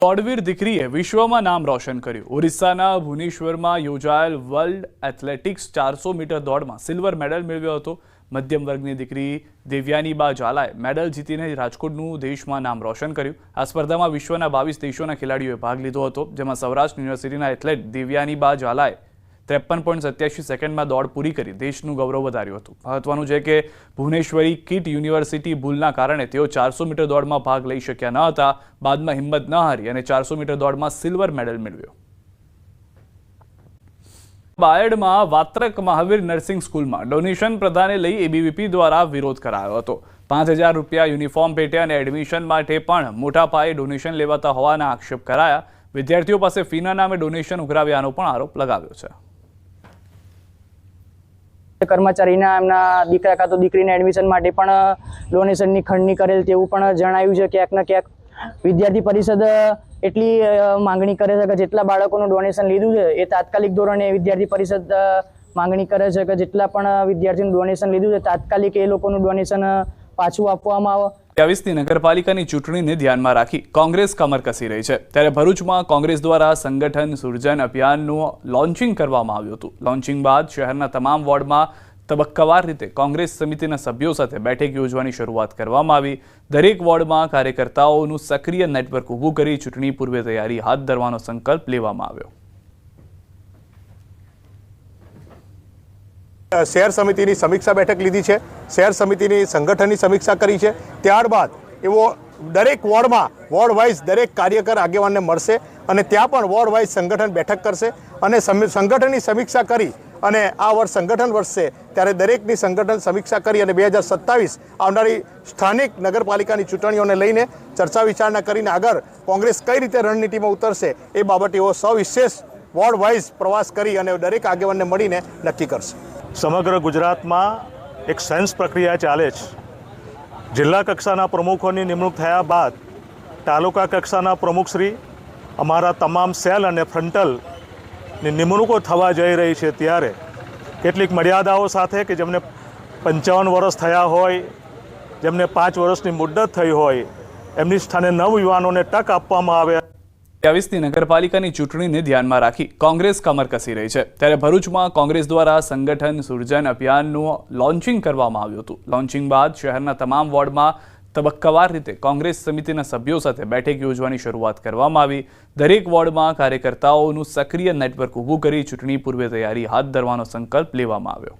દોડવીર દીકરીએ વિશ્વમાં નામ રોશન કર્યું। ઓરિસ્સાના ભુવનેશ્વરમાં યોજાયેલ વર્લ્ડ એથ્લેટિક્સ 400 મીટર દોડમાં સિલ્વર મેડલ મેળવ્યો હતો। મધ્યમ વર્ગની દીકરી દેવ્યાનીબા ઝાલાએ મેડલ જીતીને રાજકોટનું દેશમાં નામ રોશન કર્યું। આ સ્પર્ધામાં વિશ્વના 22 દેશોના ખેલાડીઓએ ભાગ લીધો હતો, જેમાં સૌરાષ્ટ્ર યુનિવર્સિટીના એથ્લેટ દેવ્યાનીબા ઝાલાએ 53.87 સેકન્ડમાં દોડ પૂરી કરી દેશનું ગૌરવ વધાર્યું હતું। મહત્વનું છે કે ભુવનેશ્વરી કિટ યુનિવર્સિટી ભૂલના કારણે તેઓ 400 મીટર દોડમાં ભાગ લઈ શક્યા ન હતા। બાદમાં હિંમત ન હારી અને 400 મીટર દોડમાં સિલ્વર મેડલ મેળવ્યો। બાયડમાં વાત્રક મહાવીર નર્સિંગ સ્કૂલમાં ડોનેશન પ્રદાને લઈ એબીવીપી દ્વારા વિરોધ કરાયો હતો। 5000 રૂપિયા યુનિફોર્મ પેટે અને એડમિશન માટે પણ મોટા પાયે ડોનેશન લેવાતા હોવાના આક્ષેપ કરાયા। વિદ્યાર્થીઓ પાસે ફીના નામે ડોનેશન ઉઘરાવ્યાનો પણ આરોપ લગાવ્યો છે। કર્મચારીના એમના દીકરા કાં તો દીકરીના એડમિશન માટે પણ ડોનેશનની ખંડણી કરેલ તેવું પણ જણાવ્યું છે। ક્યાંક ને ક્યાંક વિદ્યાર્થી પરિષદ એટલી માંગણી કરે છે કે જેટલા બાળકોનું ડોનેશન લીધું છે એ તાત્કાલિક ધોરણે વિદ્યાર્થી પરિષદ માંગણી કરે છે કે જેટલા પણ વિદ્યાર્થીનું ડોનેશન લીધું છે તાત્કાલિક એ લોકોનું ડોનેશન પાછું આપવામાં આવે। 23ની નગરપાલિકાની ચૂંટણીને ધ્યાનમાં રાખી કોંગ્રેસ કમર કસી રહી છે, ત્યારે ભરૂચમાં કોંગ્રેસ દ્વારા સંગઠન સૃજન અભિયાનનું લોન્ચિંગ કરવામાં આવ્યું હતું। લોન્ચિંગ બાદ શહેરના તમામ વોર્ડમાં તબક્કાવાર રીતે કોંગ્રેસ સમિતિના સભ્યો સાથે બેઠક યોજવાની શરૂઆત કરવામાં આવી। દરેક વોર્ડમાં કાર્યકર્તાઓનું સક્રિય નેટવર્ક ઊભું કરી ચૂંટણી પૂર્વે તૈયારી હાથ ધરવાનો સંકલ્પ લેવામાં આવ્યો। શહેર સમિતિની સમીક્ષા બેઠક લીધી છે, શહેર સમિતિની સંગઠનની સમીક્ષા કરી છે। ત્યારબાદ એવો દરેક વોર્ડમાં વોર્ડ વાઇઝ દરેક કાર્યકર આગેવાનને મળશે અને ત્યાં પણ વોર્ડ વાઇઝ સંગઠન બેઠક કરશે અને સંગઠનની સમીક્ષા કરી અને આ વર્ષ સંગઠન વર્ષ છે ત્યારે દરેકની સંગઠન સમીક્ષા કરી અને 2027 આવનારી સ્થાનિક નગરપાલિકાની ચૂંટણીઓને લઈને ચર્ચા વિચારણા કરીને આગળ કોંગ્રેસ કઈ રીતે રણનીતિમાં ઉતરશે એ બાબતે એવો સવિશેષ વોર્ડ વાઇઝ પ્રવાસ કરી અને દરેક આગેવાનને મળીને નક્કી કરશે। સમગ્ર ગુજરાતમાં એક સેન્સ પ્રક્રિયા ચાલે છે। જિલ્લા કક્ષાના પ્રમુખોની નિમણૂક થયા બાદ તાલુકા કક્ષાના પ્રમુખશ્રી અમારા તમામ સેલ અને ફ્રન્ટલની નિમણૂકો થવા જઈ રહી છે, ત્યારે કેટલીક મર્યાદાઓ સાથે કે જેમને 55 વર્ષ થયા હોય, જેમને 5 વર્ષની મુદ્દત થઈ હોય, એમની સ્થાને નવયુવાનોને તક આપવામાં આવે। 23ની નગરપાલિકાની ચૂંટણીને ધ્યાનમાં રાખી કોંગ્રેસ કમર કસી રહી છે, ત્યારે ભરૂચમાં કોંગ્રેસ દ્વારા સંગઠન સૃજન અભિયાનનું લોન્ચિંગ કરવામાં આવ્યું હતું। લોન્ચિંગ બાદ શહેરના તમામ વોર્ડમાં તબક્કાવાર રીતે કોંગ્રેસ સમિતિના સભ્યો સાથે બેઠક યોજવાની શરૂઆત કરવામાં આવી। દરેક વોર્ડમાં કાર્યકર્તાઓનું સક્રિય નેટવર્ક ઊભું કરી ચૂંટણી પૂર્વે તૈયારી હાથ ધરવાનો સંકલ્પ લેવામાં આવ્યો।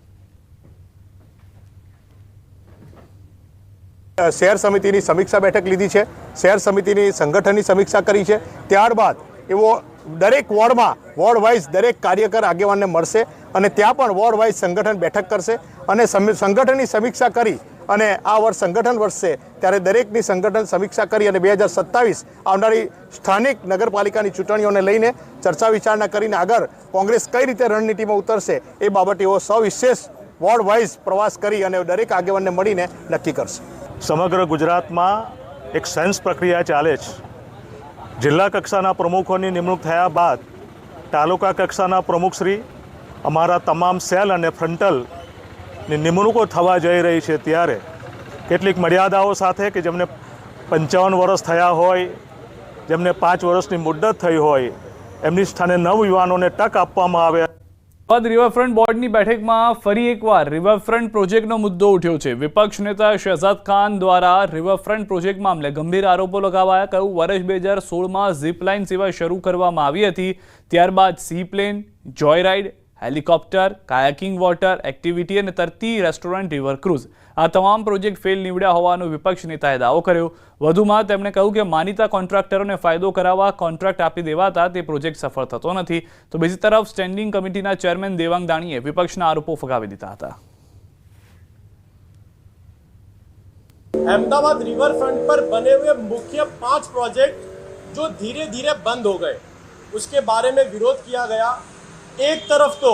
શહેર સમિતિની સમીક્ષા બેઠક લીધી છે, શહેર સમિતિની સંગઠનની સમીક્ષા કરી છે। ત્યારબાદ એવો દરેક વોર્ડમાં વોર્ડ વાઇઝ દરેક કાર્યકર આગેવાનને મળશે અને ત્યાં પણ વોર્ડ વાઇઝ સંગઠન બેઠક કરશે અને સંગઠનની સમીક્ષા કરી અને આ વર્ષ સંગઠન વર્ષ છે ત્યારે દરેકની સંગઠન સમીક્ષા કરી અને 2027 આવનારી સ્થાનિક નગરપાલિકાની ચૂંટણીઓને લઈને ચર્ચા વિચારણા કરીને આગળ કોંગ્રેસ કઈ રીતે રણનીતિમાં ઉતરશે એ બાબતે એવો સવિશેષ વોર્ડ વાઇઝ પ્રવાસ કરી અને દરેક આગેવાનને મળીને નક્કી કરશે। સમગ્ર ગુજરાતમાં એક સેન્સ પ્રક્રિયા ચાલે છે। જિલ્લા કક્ષાના પ્રમુખોની નિમણૂક થયા બાદ તાલુકા કક્ષાના પ્રમુખશ્રી અમારા તમામ સેલ અને ફ્રન્ટલની નિમણૂકો થવા જઈ રહી છે, ત્યારે કેટલીક મર્યાદાઓ સાથે કે જેમને 55 વર્ષ થયા હોય, જેમને 5 વર્ષની મુદ્દત થઈ હોય, એમની સ્થાને નવયુવાનોને તક આપવામાં આવે। રિવરફ્રન્ટ બોર્ડની બેઠકમાં ફરી એકવાર રિવરફ્રન્ટ પ્રોજેક્ટનો મુદ્દો ઉઠ્યો છે। વિપક્ષ નેતા શહજાદ ખાન દ્વારા રિવરફ્રન્ટ પ્રોજેક્ટ મામલે ગંભીર આરોપો લગાવાયા। કહ્યું, વર્ષ 2016માં ઝીપલાઇન સેવા શરૂ કરવામાં આવી હતી, ત્યારબાદ sea plane, joy ride, helicopter, kayaking water activity અને તરતી રેસ્ટોરન્ટ રિવર ક્રૂઝ આ તમામ પ્રોજેક્ટ ફેલ નીવડ્યા હોવાનો વિપક્ષ નેતાએ દાવો કર્યો। વધુમાં તેમણે કહ્યું કે માનીતા કોન્ટ્રાક્ટરોને ફાયદો કરાવવા કોન્ટ્રાક્ટ આપી દેવાતા તે પ્રોજેક્ટ સફળ થતો નથી। તો બીજી તરફ સ્ટેન્ડિંગ કમિટીના ચેરમેન દેવાંગ દાણીએ વિપક્ષના આરોપો ફગાવી દીધા હતા। अहमदाबाद रिवरफ्रंट पर बने हुए मुख्य 5 प्रोजेक्ट जो धीरे धीरे बंद हो गए, उसके बारे में विरोध किया गया। एक तरफ तो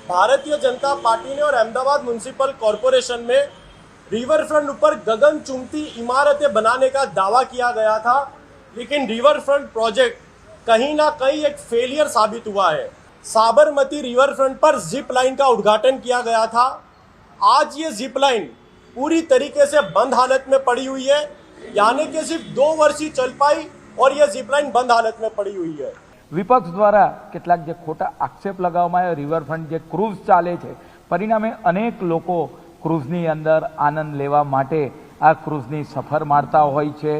भारतीय जनता पार्टी ने और अहमदाबाद म्युनिसिपल कॉरपोरेशन में रिवरफ्रंट ऊपर गगनचुंबी इमारतें बनाने का दावा किया गया था, लेकिन रिवरफ्रंट प्रोजेक्ट कहीं ना कहीं एक फेलियर साबित हुआ है। साबरमती रिवरफ्रंट पर जिप लाइन का उद्घाटन किया गया था। आज ये जिप लाइन पूरी तरीके से बंद हालत में पड़ी हुई है, यानी कि सिर्फ 2 वर्ष ही चल पाई और ये जिप लाइन बंद हालत में पड़ी हुई है। વિપક્ષ દ્વારા કેટલાક જે ખોટા આક્ષેપ લગાવવામાં આવ્યા, રિવરફ્રન્ટ જે ક્રૂઝ ચાલે છે, પરિણામે અનેક લોકો ક્રૂઝની અંદર આનંદ લેવા માટે આ ક્રૂઝની સફર મારતા હોય છે.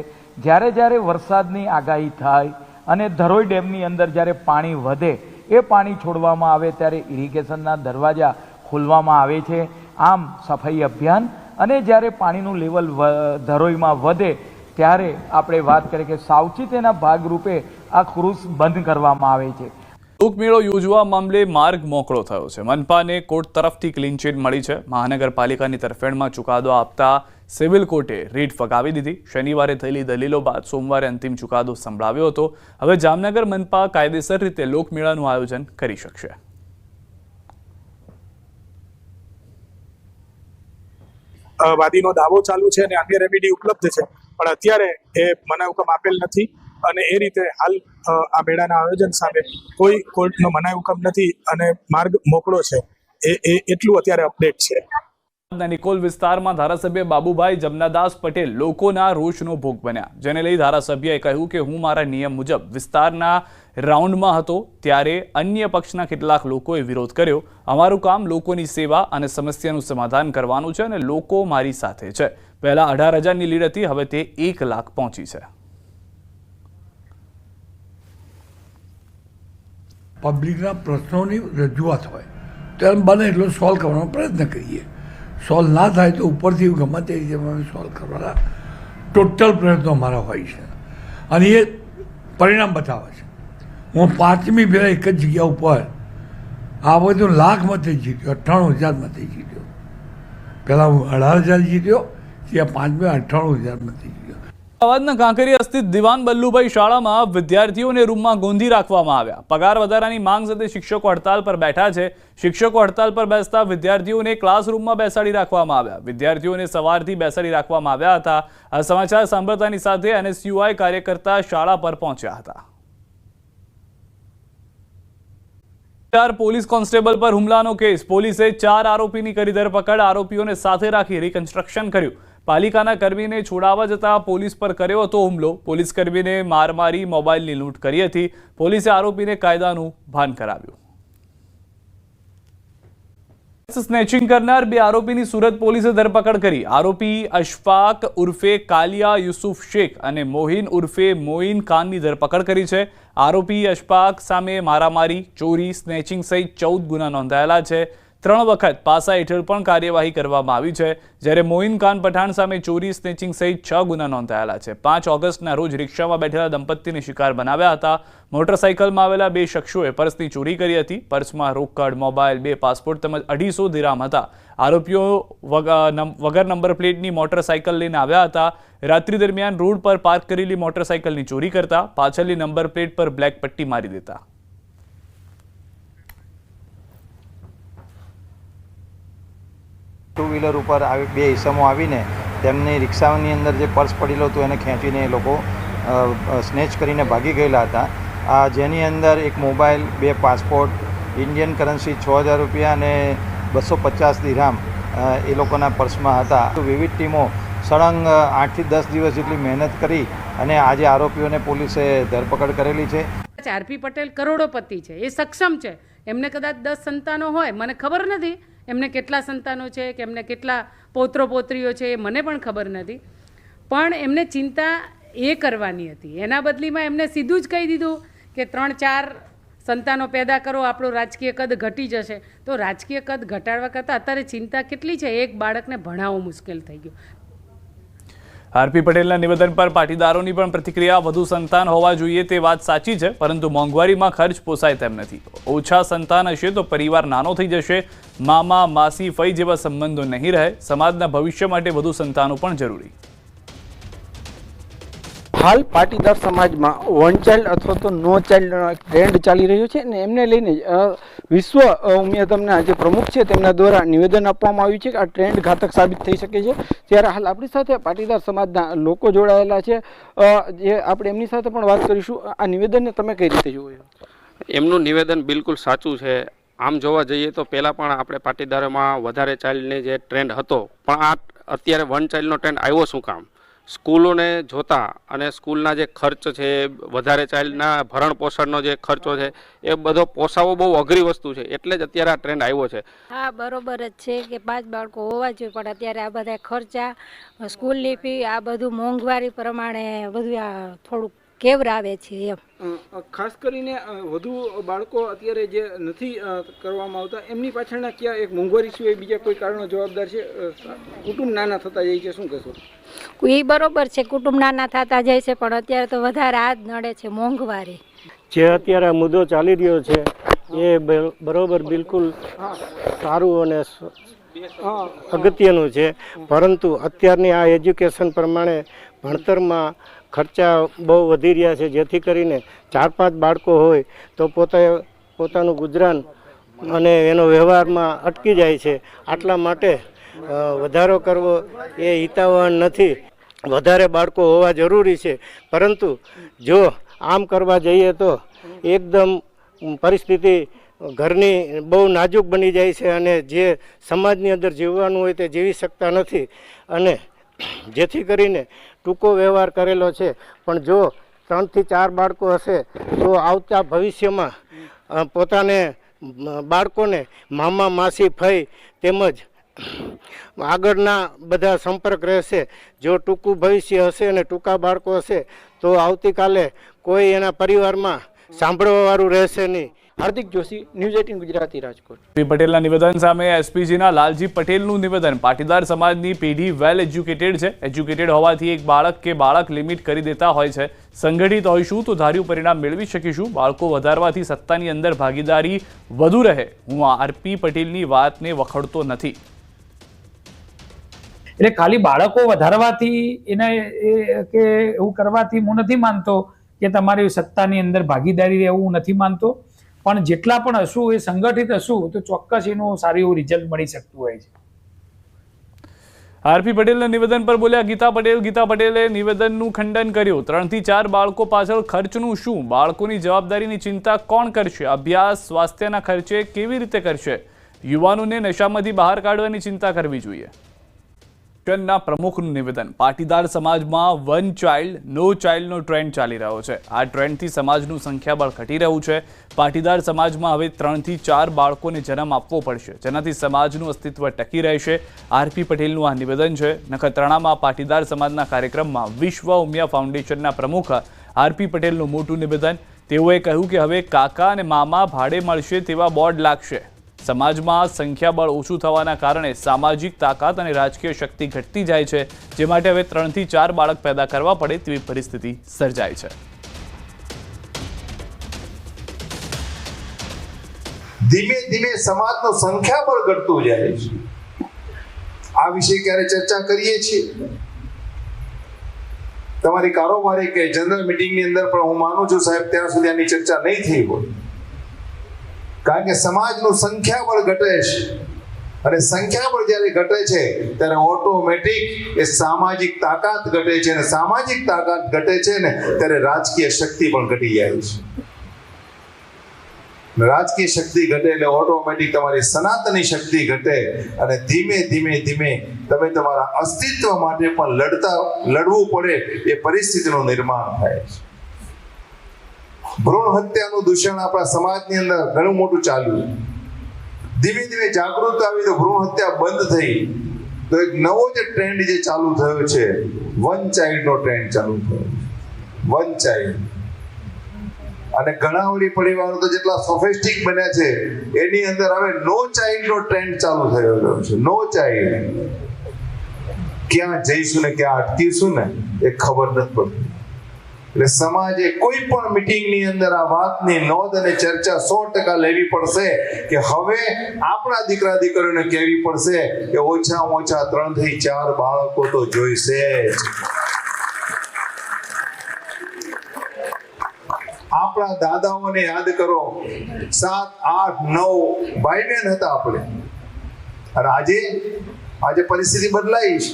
જ્યારે વરસાદની આગાહી થાય અને ધરોઈ ડેમની અંદર જ્યારે પાણી વધે, એ પાણી છોડવામાં આવે ત્યારે ઇરિગેશનના દરવાજા ખોલવામાં આવે છે. આમ સફાઈ અભિયાન અને જ્યારે પાણીનું લેવલ ધરોઈમાં વધે ત્યારે આપણે વાત કરીએ કે સાવચેતીના ભાગરૂપે આ ક્રૂઝ બંધ કરવામાં આવે છે. લોકમેળો યોજવા મામલે માર્ગ મોકળો થયો છે. મનપાને કોર્ટ તરફથી ક્લીન ચીટ મળી છે. મહાનગરપાલિકાની તરફેણમાં ચુકાદો આપતા સિવિલ કોર્ટે રીટ ફગાવી દીધી. શનિવારે થયેલી દલીલો બાદ સોમવારે અંતિમ ચુકાદો સંભળાવ્યો હતો. હવે જામનગર મનપા કાયદેસર રીતે લોકમેળાનું આયોજન કરી શકશે. વાદીનો દાવો ચાલુ છે અને અન્ય રેમેડી ઉપલબ્ધ છે, પણ અત્યારે એ મનાઈ હુકમ આપેલ નથી અને એ રીતે હાલ આ મેળાના આયોજન સામે કોઈ કોર્ટનો મનાઈ હુકમ નથી અને માર્ગ મોકળો છે. એ એટલું અત્યારે અપડેટ છે. નિકોલ વિસ્તારમાં ધારાસભ્ય બાબુભાઈ જમનાદાસ પટેલ લોકોના રોષનો ભોગ બન્યા, જેને લઈ ધારાસભ્યએ કહ્યું કે હું મારા નિયમ મુજબ વિસ્તારના રાઉન્ડમાં હતો ત્યારે અન્ય પક્ષના કેટલાક લોકોએ વિરોધ કર્યો. અમારું કામ લોકોની સેવા અને સમસ્યાનું સમાધાન કરવાનું છે અને લોકો મારી સાથે છે. પહેલા 18,000ની લીડ હતી, હવે તે 1 લાખ પહોંચી છે. પબ્લિકના પ્રશ્નોની રજૂઆત હોય ત્યારે બને એટલો સોલ્વ કરવાનો પ્રયત્ન કરીએ. સોલ્વ ના થાય તો ઉપરથી ગમે તે રીતે અમે સોલ્વ કરવાના ટોટલ પ્રયત્નો અમારા હોય છે અને એ પરિણામ બતાવે છે. હું 5મી ફેરા એક જ જગ્યા ઉપર આ બધું લાખ મતે જીત્યો, 98,000 મતે જીત્યો. પહેલાં હું 18,000 જીત્યો, ત્યાં 5મી 98,000 મતે જીત્યો. અમદાવાદના કાંકરિયા સ્થિત દિવાન બલ્લુભાઈ શાળામાં વિદ્યાર્થીઓને રૂમમાં ગોંધી રાખવામાં આવ્યા. પગાર વધારાની માંગ સાથે શિક્ષકો હડતાલ પર બેઠા છે. શિક્ષકો હડતાલ પર બેસતા વિદ્યાર્થીઓને ક્લાસરૂમમાં બેસાડી રાખવામાં આવ્યા. વિદ્યાર્થીઓને સવારથી બેસાડી રાખવામાં આવ્યા હતા. આ સમાચાર સાંભળતાની સાથે NSUI કાર્યકર્તા શાળા પર પહોંચ્યા હતા. પોલીસ કોન્સ્ટેબલ પર હુમલાનો કેસ. પોલીસે 4 આરોપીની કરી ધરપકડ. આરોપીઓને સાથે રાખી રિકન્સ્ટ્રક્શન કર્યું. પાલિકાના કર્મીને છોડાવવા જતા પોલીસ પર કર્યો હતો હુમલો. પોલીસ કર્મીને માર મારી મોબાઈલની લૂંટ કરી હતી. પોલીસે આરોપીને કાયદાનું ભાન કરાવ્યું. સ્નેચિંગ કરનાર 2 આરોપીની સુરત પોલીસે ધરપકડ કરી. આરોપી અશફાક ઉર્ફે કાલિયા યુસુફ શેખ અને મોહિન ઉર્ફે મોઇન ખાનની ધરપકડ કરી છે. આરોપી અશફાક સામે મારામારી, ચોરી, સ્નેચિંગ સહિત 14 ગુના નોંધાયેલા છે. 3 વખત પાસા હેઠળ પણ કાર્યવાહી કરવામાં આવી છે. જ્યારે મોઇન ખાન પઠાણ સામે ચોરી, સ્નેચિંગ સહિત 6 ગુના નોંધાયેલા છે. 5 ઓગસ્ટના રોજ રિક્ષામાં બેઠેલા દંપતીને શિકાર બનાવ્યા હતા. મોટરસાઇકલમાં આવેલા 2 શખ્સોએ પર્સની ચોરી કરી હતી. પર્સમાં રોકડ, મોબાઈલ, 2 પાસપોર્ટ તેમજ 250 દિરામ હતા. આરોપીઓ વગર નંબર પ્લેટની મોટરસાઇકલ લઈને આવ્યા હતા. રાત્રિ દરમિયાન રોડ પર પાર્ક કરેલી મોટરસાઇકલની ચોરી કરતા પાછળની નંબર પ્લેટ પર બ્લેક પટ્ટી મારી દેતા. ટુ વ્હીલર ઉપર 2 ઈસમો આવીને તેમની રિક્ષાની અંદર જે પર્સ પડેલું હતું એને ખેંચીને એ લોકો સ્નેચ કરીને ભાગી ગયેલા હતા. જેની અંદર એક મોબાઈલ, 2 પાસપોર્ટ, ઇન્ડિયન કરન્સી 6,000 રૂપિયા અને 250 દિરહામ એ લોકોના પર્સમાં હતા. વિવિધ ટીમો સળંગ 8 થી 10 દિવસ જેટલી મહેનત કરી અને આજે આરોપીઓને પોલીસે ધરપકડ કરેલી છે. RP પટેલ કરોડોપતિ છે, એ સક્ષમ છે. એમને કદાચ 10 સંતાનો હોય, મને ખબર નથી એમને કેટલા સંતાનો છે કે એમને કેટલા પૌત્રો પૌત્રીઓ છે, એ મને પણ ખબર નથી. પણ એમને ચિંતા એ કરવાની હતી. એના બદલીમાં એમને સીધું જ કહી દીધું કે 3-4 સંતાનો પેદા કરો, આપણું રાજકીય કદ ઘટી જશે. તો રાજકીય કદ ઘટાડવા કરતાં અત્યારે ચિંતા કેટલી છે, એક બાળકને ભણાવવું મુશ્કેલ થઈ ગયું. RP પટેલના નિવેદન પર પાટીદારોની પણ પ્રતિક્રિયા. વધુ સંતાન હોવા જોઈએ તે વાત સાચી છે, પરંતુ મોંઘવારીમાં ખર્ચ પોસાય તેમ નથી. ઓછા સંતાન હશે તો પરિવાર નાનો થઈ જશે. મામા, માસી, ફઈ જેવા સંબંધો નહીં રહે. સમાજના ભવિષ્ય માટે વધુ સંતાનો પણ જરૂરી. હાલ પાટીદાર સમાજમાં 1 ચાઇલ્ડ અથવા તો નો ચાઇલ્ડનો ટ્રેન્ડ ચાલી રહ્યો છે અને એમને લઈને વિશ્વ ઉમિયાતમના જે પ્રમુખ છે તેમના દ્વારા નિવેદન આપવામાં આવ્યું છે કે આ ટ્રેન્ડ ઘાતક સાબિત થઈ શકે છે. ત્યારે હાલ આપણી સાથે પાટીદાર સમાજના લોકો જોડાયેલા છે, જે આપણે એમની સાથે પણ વાત કરીશું. આ નિવેદનને તમે કઈ રીતે જુઓ છો? એમનું નિવેદન બિલકુલ સાચું છે. આમ જોવા જઈએ તો પહેલાં પણ આપણે પાટીદારોમાં વધારે ચાઇલ્ડને જે ટ્રેન્ડ હતો, પણ આ અત્યારે 1 ચાઇલ્ડનો ટ્રેન્ડ આવ્યો શું કામ? સ્કૂલોને જોતા અને સ્કૂલના જે ખર્ચ છે, વધારે ચાઇલ્ડના ભરણ પોષણનો જે ખર્ચો છે, એ બધો પોસાવો બહુ અઘરી વસ્તુ છે, એટલે જ અત્યારે આ ટ્રેન્ડ આવ્યો છે. હા, બરોબર જ છે કે 5 બાળકો હોવા જોઈએ, પણ અત્યારે આ બધા ખર્ચા, સ્કૂલની ફી, આ બધું મોંઘવારી પ્રમાણે બધું આ થોડુંક કેવરાવે છે એમ. ખાસ કરીને વધુ બાળકો અત્યારે જે નથી કરવામાં આવતા એમની પાછળના ક્યાં એક મોંઘવારી સિવાય બીજા કોઈ કારણો જવાબદાર છે? કુટુંબ નાના થતા જાય છે, શું કહેશો? એ બરોબર છે, કુટુંબ નાના થતા જાય છે, પણ અત્યારે તો વધારે આ જ નડે છે, મોંઘવારી. જે અત્યારે મુદ્દો ચાલી રહ્યો છે એ બરોબર બિલકુલ સારું અને અગત્યનું છે, પરંતુ અત્યારની આ એજ્યુકેશન પ્રમાણે ભણતરમાં ખર્ચા બહુ વધી રહ્યા છે, જેથી કરીને 4-5 બાળકો હોય તો પોતાનું ગુજરાન અને એનો વ્યવહારમાં અટકી જાય છે. આટલા માટે વધારો કરવો એ હિતાવહ નથી. વધારે બાળકો હોવા જરૂરી છે, પરંતુ જો આમ કરવા જઈએ તો એકદમ પરિસ્થિતિ ઘરની બહુ નાજુક બની જાય છે અને જે સમાજની અંદર જીવવાનું હોય તે જીવી શકતા નથી. અને જેથી કરીને ટૂંકો વ્યવહાર કરેલો છે, પણ જો 3 થી 4 બાળકો હશે તો આવતા ભવિષ્યમાં પોતાને બાળકોને મામા, માસી, ફઈ તેમજ આગળના બધા સંપર્ક રહેશે. જો ટૂંકું ભવિષ્ય હશે અને ટૂંકા બાળકો હશે તો આવતીકાલે કોઈ એના પરિવારમાં સાંભળવાવાળું રહેશે નહીં. હાર્દિક જોશી, ન્યૂઝ 18 ગુજરાતી, રાજકોટ. પટેલના નિવેદન સામે એસપીજીના લાલજી પટેલનું નિવેદન. પાટીદાર સમાજની પેઢી વેલ એજ્યુકેટેડ છે. એજ્યુકેટેડ હોવાથી એક બાળક કે બાળક લિમિટ કરી દેતા હોય છે. સંગઠિત હોઈશું તો ધાર્યું પરિણામ મેળવી શકીશું. બાળકો વધારવાથી સત્તાની અંદર ભાગીદારી વધુ રહે. હું આરપી પટેલની વાતને વખોડતો નથી. એટલે ખાલી બાળકો વધારવાથી એને કે એવું કરવાથી હું નથી માનતો કે તમારી સત્તાની અંદર ભાગીદારી રહે, એવું નથી માનતો. પણ જેટલા પણ હશું એ સંગઠિત હશું તો ચોક્કસ એનું સારું એવું રિઝલ્ટ મળી શકતું હોય છે. આરપી પટેલના નિવેદન પર બોલ્યા ગીતા પટેલ. ગીતા પટેલે નિવેદનનું ખંડન કર્યું. 3 થી 4 બાળકો પાછળ ખર્ચનું શું? બાળકોની જવાબદારીની ચિંતા કોણ કરશે? અભ્યાસ, સ્વાસ્થ્યના ખર્ચે કેવી રીતે કરશે? યુવાનોને નશામાંથી બહાર કાઢવાની ચિંતા કરવી જોઈએ. ના પ્રમુખનું નિવેદન. પાટીદાર સમાજમાં 1 ચાઇલ્ડ નો ચાઇલ્ડનો ટ્રેન્ડ ચાલી રહ્યો છે. આ ટ્રેન્ડથી સમાજનું સંખ્યાબળ ઘટી રહ્યું છે. પાટીદાર સમાજમાં હવે 3 થી 4 બાળકોને જન્મ આપવો પડશે, જેનાથી સમાજનું અસ્તિત્વ ટકી રહેશે. આરપી પટેલનું આ નિવેદન છે. નખત્રાણામાં પાટીદાર સમાજના કાર્યક્રમમાં વિશ્વ ઉમિયા ફાઉન્ડેશનના પ્રમુખ આરપી પટેલનું મોટું નિવેદન. તેઓએ કહ્યું કે હવે કાકા અને મામા ભાડે મળશે તેવા બોર્ડ લાગશે. સમાજમાં સંખ્યાબળ ઓછું થવાના કારણે સામાજિક તાકાત અને રાજકીય શક્તિ ઘટતી જાય છે, જે માટે હવે 3 થી 4 બાળક પેદા કરવા પડે તેવી પરિસ્થિતિ સર્જાય છે. ધીમે ધીમે સમાજનું સંખ્યાબળ ઘટતું જાય છે. આ વિશે ક્યારે ચર્ચા કરીએ છીએ તમારી કારોબારી કે જનરલ મીટિંગની અંદર, પણ હું માનું છું સાહેબ ત્યાં સુધી આની ચર્ચા નહીં થઈ હોય, કારણ કે સમાજનું સંખ્યાબળ ઘટે છે અને સંખ્યાબળ જ્યારે ઘટે છે ત્યારે ઓટોમેટિક એ સામાજિક તાકાત ઘટે છે અને સામાજિક તાકાત ઘટે છે ને ત્યારે રાજકીય શક્તિ પણ ઘટી જાય છે. રાજકીય શક્તિ ઘટે એટલે ઓટોમેટિક તમારી સનાતની શક્તિ ઘટે અને ધીમે ધીમે ધીમે તમે તમારા અસ્તિત્વ માટે પણ લડવું પડે એ પરિસ્થિતિનું નિર્માણ થાય છે. ભ્રૂણ હત્યાનું દૂષણ આપણા સમાજની અંદર ઘણું મોટું ચાલ્યું. ધીમે ધીમે જાગૃત આવી તો ભ્રૂણ હત્યા બંધ થઈ તો એક નવો જે ટ્રેન્ડ જે ચાલુ થયો છે, 1 ચાઇલ્ડનો ટ્રેન્ડ ચાલુ થયો. 1 ચાઇલ્ડ. અને ઘણા વળી પરિવારો તો જેટલા સોફિસ્ટિક બન્યા છે એની અંદર હવે નો ચાઇલ્ડનો ટ્રેન્ડ ચાલુ થયો છે. No child. ક્યાં જઈશું ને ક્યાં અટકીશું ને એ ખબર નથી પડતી. એટલે સમાજે કોઈ પણ મીટિંગની અંદર આ વાતની નોંધ અને ચર્ચા 100% લેવી પડશે કે હવે આપણા દીકરા દીકરીઓને કહેવી પડશે કે ઓછામાં ઓછા 3 થી 4 બાળકો તો જોઈશે જ. આપણા દાદાઓને યાદ કરો, 7, 8, 9 ભાઈ બહેન હતા આપણે, અને આજે પરિસ્થિતિ બદલાઈ છે.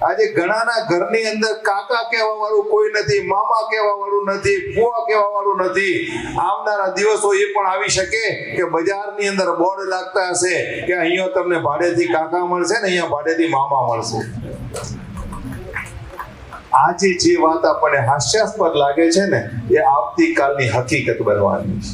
આજે ઘણાના ઘરની અંદર કાકા કહેવા વાળું કોઈ નથી, મામા કહેવા વાળું નથી, ફુવા કહેવા વાળું નથી. આવનારા દિવસો એ પણ આવી શકે કે બજારની અંદર બોર્ડ લાગતા હશે કે અહીંયા તમને ભાડેથી કાકા મળશે ને અહીંયા ભાડેથી મામા મળશે. આજે જે વાત આપણને હાસ્યાસ્પદ લાગે છે ને એ આવતીકાલની હકીકત બનવાની છે.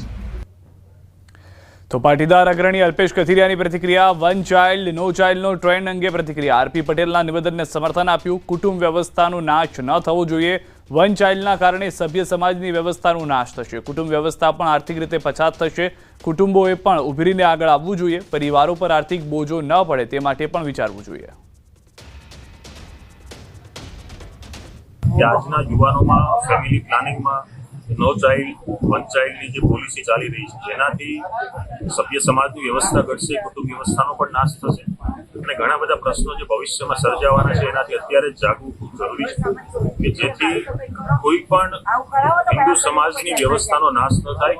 તો પાટીદાર અગ્રણી અલ્પેશ કથિરિયાની પ્રતિક્રિયા. વન ચાઇલ્ડ નો ચાઇલ્ડનો ટ્રેન્ડ અંગે પ્રતિક્રિયા. આરપી પટેલના નિવેદનને સમર્થન આપ્યું. કુટુંબ વ્યવસ્થાનો નાશ ન થવો જોઈએ. વન ચાઇલ્ડના કારણે સભ્ય સમાજની વ્યવસ્થાનો નાશ થશે. કુટુંબ વ્યવસ્થા પણ આર્થિક રીતે પછાત થશે. કુટુંબોએ પણ ઉભરીને આગળ આવવું જોઈએ. પરિવારો પર આર્થિક બોજો ન પડે તે માટે પણ વિચારવું જોઈએ. આજના યુવાનોમાં ફેમિલી પ્લાનિંગમાં નો ચાઇલ્ડ વન ચાઇલ્ડની જે પોલિસી ચાલી રહી છે એનાથી સભ્ય સમાજની વ્યવસ્થા ઘટશે, કુટુંબ વ્યવસ્થાનો પણ નાશ થશે અને ઘણા બધા પ્રશ્નો જે ભવિષ્યમાં સર્જાવાના છે એનાથી અત્યારે જ જાગવું ખૂબ જરૂરી છે કે જેથી કોઈ પણ હિન્દુ સમાજની વ્યવસ્થાનો નાશ ન થાય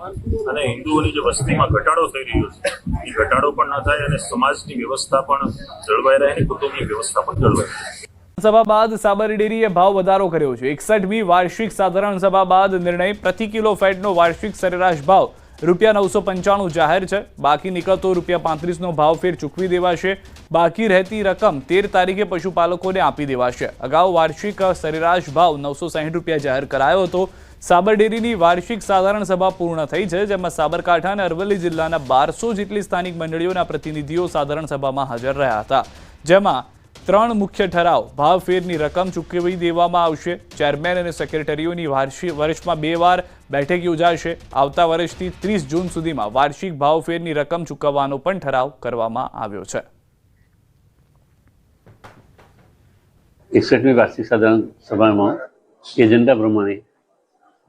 અને હિન્દુઓની જે વસ્તીમાં ઘટાડો થઈ રહ્યો છે એ ઘટાડો પણ ન થાય અને સમાજની વ્યવસ્થા પણ જળવાઈ રહે અને કુટુંબની વ્યવસ્થા પણ જળવાઈ રહે. સભા બાદ સાબરડી ડેરીએ ભાવ વધારો કર્યો છે. 61મી વાર્ષિક સાધારણ સભા બાદ નિર્ણય. પ્રતિ કિલો ફેટનો વાર્ષિક સરેરાશ ભાવ ₹995 જાહેર છે. બાકી નીકળતો ₹35નો ભાવ ફેર ચૂકવી દેવાશે. બાકી રહેતી રકમ 13 તારીખે પશુપાલકોને આપી દેવાશે. અગાઉ વાર્ષિક સરેરાશ ભાવ ₹960 જાહેર કરાયો હતો. સાબર ડેરીની વાર્ષિક સાધારણ સભા પૂર્ણ થઈ છે, જેમાં સાબરકાંઠા અને અરવલ્લી જિલ્લાના 1200 જેટલી સ્થાનિક મંડળીઓના પ્રતિનિધિઓ સાધારણ સભામાં હાજર રહ્યા હતા. જેમાં 3 મુખ્ય ઠરાવ. ભાવ ફેરની રકમ ચૂકવી દેવામાં આવશે. ચેરમેન અને સેક્રેટરીઓની વર્ષમાં 2 વાર બેઠક યોજાશે. આવતા વર્ષથી 30 જૂન સુધીમાં વાર્ષિક ભાવ ફેરની રકમ ચૂકવવાનો પણ ઠરાવ કરવામાં આવ્યો છે. 61મી વાર્ષિક સાધારણ સભામાં એજન્ડા પ્રમાણે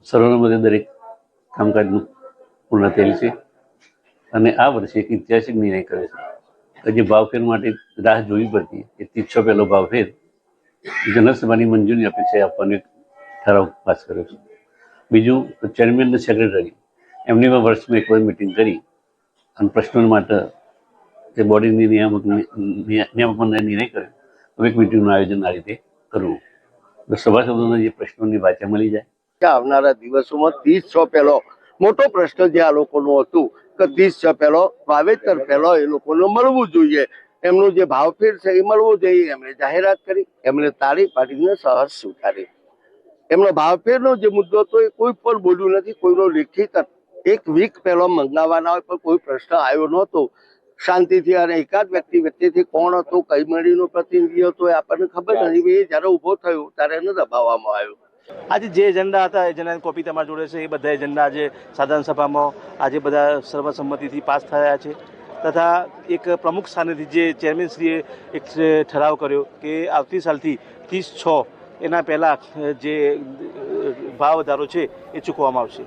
સર્વસંમતે દરેક કામકાજનું પૂર્ણ થયેલ છે અને આ વર્ષે એક ઐતિહાસિક નિર્ણય કર્યો છે. જે ભાવફેર માટે રાહ જોવી પડતી એ 30 પહેલો ભાવફેર જનસભાની મંજૂરી અપેક્ષાએ આપવાનો ઠરાવ પાસ કર્યો છે. બીજું, ચેરમેન અને સેક્રેટરી એમની પણ વર્ષમાં એક વાર મિટિંગ કરી અને પ્રશ્નો માટે જે બોડીની નિયામકને નિર્ણય કર્યો તો એક મિટિંગનું આયોજન આ રીતે કરવું. સભાસદોને જે પ્રશ્નોની વાચા મળી જાય. આવનારા દિવસોમાં 30 પહેલો મોટો પ્રશ્ન જે આ લોકોનું હતું કે 30 પહેલો વાવેતર પહેલો એ લોકોને મળવું જોઈએ, એમનું જે ભાવફેર છે એ મળવું જોઈએ. એમણે જાહેરાત કરી, એમણે તાળી પાડીને સહજ સ્વીકારી. એમનો ભાવફેરનો જે મુદ્દો હતો એ કોઈ પણ બોલ્યું નથી. કોઈનો લેખિત 1 વીક પહેલો મંગાવવાના હોય પણ કોઈ પ્રશ્ન આવ્યો નહોતો. શાંતિથી અને એકાદ વ્યક્તિથી કોણ હતો, કઈ મંડળીનો પ્રતિનિધિ હતો એ આપણને ખબર નથી. એ જ્યારે ઊભો થયો ત્યારે એને દબાવવામાં આવ્યો. આજે જે એજન્ડા હતા એજન્ડાની કોપી તમારી જોડે છે. એ બધા એજન્ડા આજે સાધારણ સભામાં આજે બધા સર્વસંમતિથી પાસ થયા છે તથા એક પ્રમુખ સ્થાનેથી જે ચેરમેનશ્રીએ એક ઠરાવ કર્યો કે આવતી સાલથી 30/6 એના પહેલાં જે ભાવ વધારો છે એ ચૂકવવામાં આવશે.